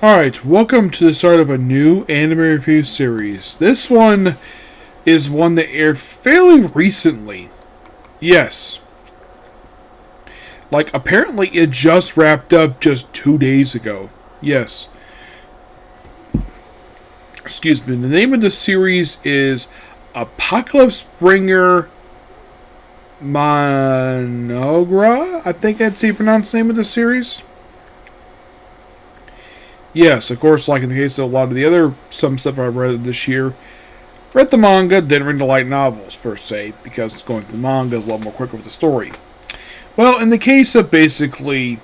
Alright, welcome to the start of a new anime review series. This one is one that aired fairly recently. Yes. Like, apparently it just wrapped up just 2 days ago. Yes. Excuse me. The name of the series is Apocalypse Bringer Mynoghra? I think that's the pronounced name of the series. Yes, of course, like in the case of a lot of the other some stuff I've read this year, read the manga, didn't read the light novels per se, because going through the manga is a lot more quicker with the story. Well, in the case of basically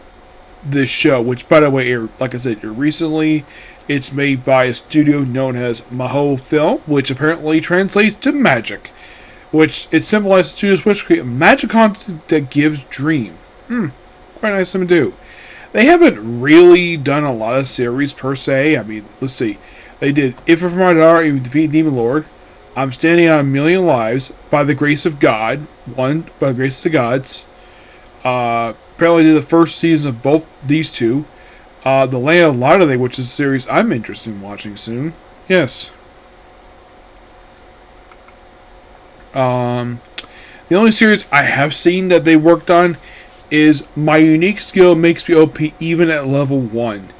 this show, which by the way, aired, like I said, aired recently, it's made by a studio known as Maho Film, which apparently translates to magic, which it symbolizes studios which create magic content that gives dream. Quite nice of them to do. They haven't really done a lot of series per se. I mean, let's see. They did If For My Daughter, You Defeat Demon Lord, I'm Standing on a Million Lives, By the Grace of God, one, By the Grace of the Gods. Apparently did the first season of both these two. The Land of Light, which is a series I'm interested in watching soon. Yes. The only series I have seen that they worked on is My Unique Skill Makes Me OP Even at Level 1.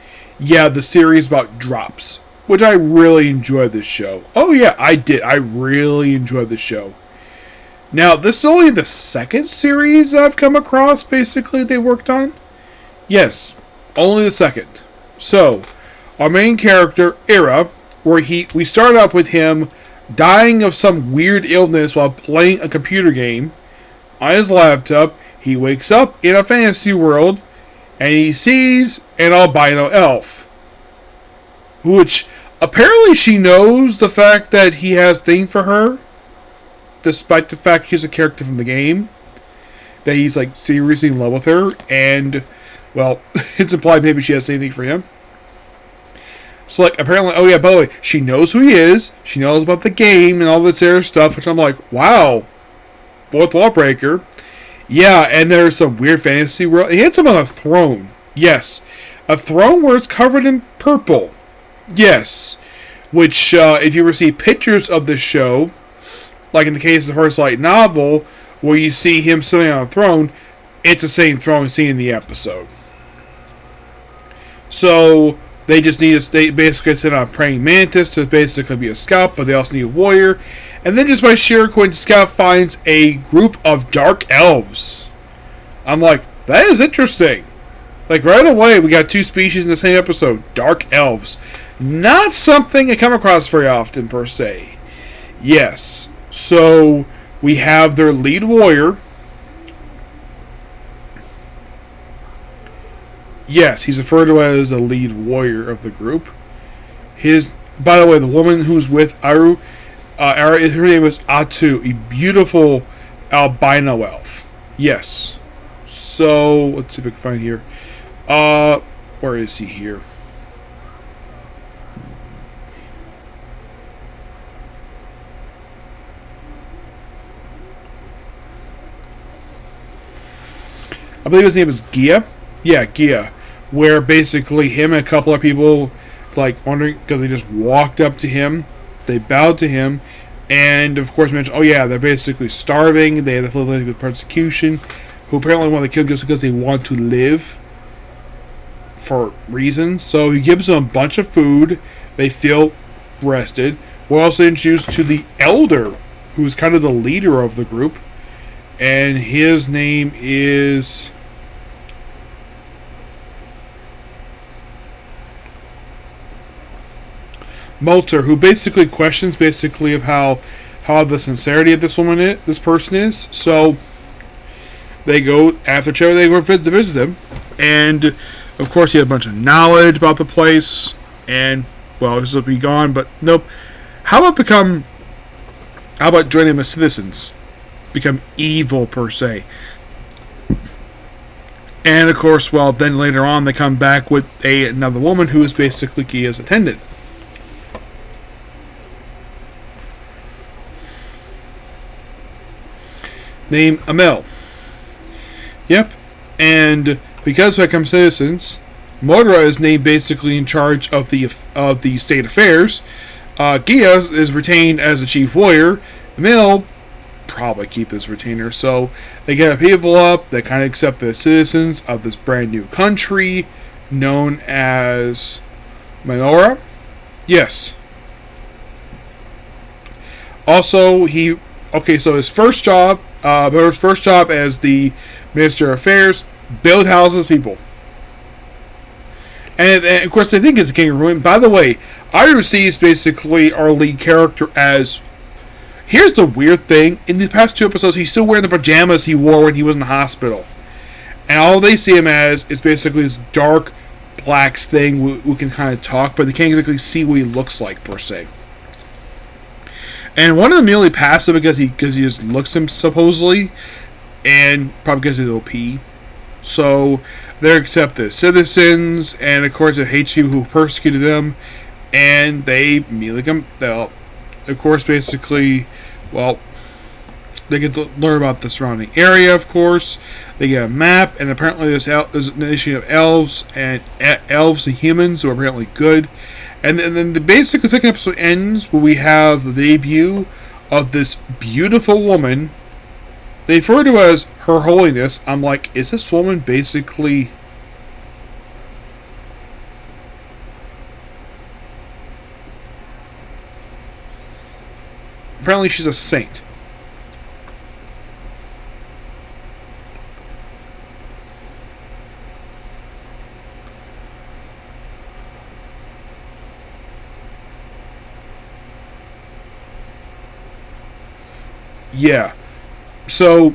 Yeah, the series about drops, which I really enjoyed this show. Oh yeah, I did. I really enjoyed the show. Now, this is only the second series I've come across, basically, they worked on. Yes, only the second. So, our main character, Ira, we start up with him dying of some weird illness while playing a computer game on his laptop. He wakes up in a fantasy world, and he sees an albino elf. Which, apparently she knows the fact that he has a thing for her, despite the fact she's a character from the game. That he's, like, seriously in love with her, and, well, it's implied maybe she has anything for him. So, like, apparently, oh yeah, by the way, she knows who he is, she knows about the game and all this other stuff, which I'm like, wow, fourth wall breaker. Yeah, and there's some weird fantasy world. He hits him on a throne. Yes. A throne where it's covered in purple. Yes. Which, if you ever see pictures of the show, like in the case of the first light novel, where you see him sitting on a throne, it's the same throne seen in the episode. So, they just need to basically sit on a praying mantis to basically be a scout, but they also need a warrior. And then just by sheer coincidence, Scout finds a group of dark elves. I'm like, that is interesting. Like, right away, we got two species in the same episode. Dark elves. Not something I come across very often, per se. Yes. So, we have their lead warrior. Yes, he's referred to as the lead warrior of the group. By the way, the woman who's with Aru, her name is Atu, a beautiful albino elf. Yes. So, let's see if I can find here. Where is he here? I believe his name is Gia. Yeah, Gia. Where basically him and a couple of people, like, wondering, because they just walked up to him, they bowed to him, and of course mentioned, oh yeah, they're basically starving, they have a little bit of persecution, who apparently want to kill them just because they want to live for reasons. So he gives them a bunch of food, they feel rested. We're also introduced to the elder, who's kind of the leader of the group, and his name is Molter, who basically questions of how the sincerity of this person is. So they go after Cherry, they go visit him, and of course he had a bunch of knowledge about the place, and well, this will be gone, but nope. How about joining them as citizens? Become evil per se. And of course, well, then later on they come back with another woman who is basically Gia's attendant. Named Amel. Yep. And because they become citizens, Mynoghra is named basically in charge of the state affairs. Gia is retained as the chief warrior. Emil probably keep this retainer. So they get people up that kind of accept the citizens of this brand new country known as Mynoghra. Yes. Also, so his first job, as the Minister of Affairs, build houses, people. And of course, I think it's the King of Ruin. By the way, Iris is basically our lead character as. Here's the weird thing. In these past 2 episodes, he's still wearing the pajamas he wore when he was in the hospital. And all they see him as is basically this dark, black thing who can kind of talk, but they can't exactly see what he looks like, per se. And one of them merely passive because he just looks him, supposedly, and probably because he's OP. So they accept the citizens, and of course, it hates people who persecuted them, and they immediately come. Of course, basically, well, they get to learn about the surrounding area. Of course, they get a map, and apparently there's a nation of elves and humans who are apparently good. And then the basic second episode ends where we have the debut of this beautiful woman. They refer to as Her Holiness. I'm like, is this woman basically? Apparently she's a saint. Yeah. So,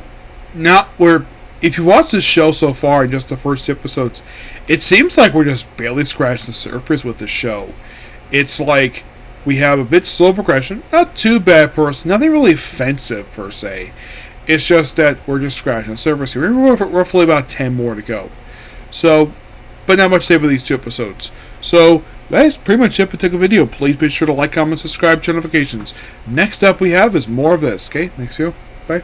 if you watch this show so far in just the first episodes, it seems like we're just barely scratching the surface with the show. It's like we have a bit slow progression, not too bad per se, nothing really offensive per se. It's just that we're just scratching the surface here. We're roughly about 10 more to go. So, but not much to say for these 2 episodes. So, that's pretty much it for the video. Please be sure to like, comment, subscribe, turn notifications. Next up we have is more of this. Okay, next video. Bye.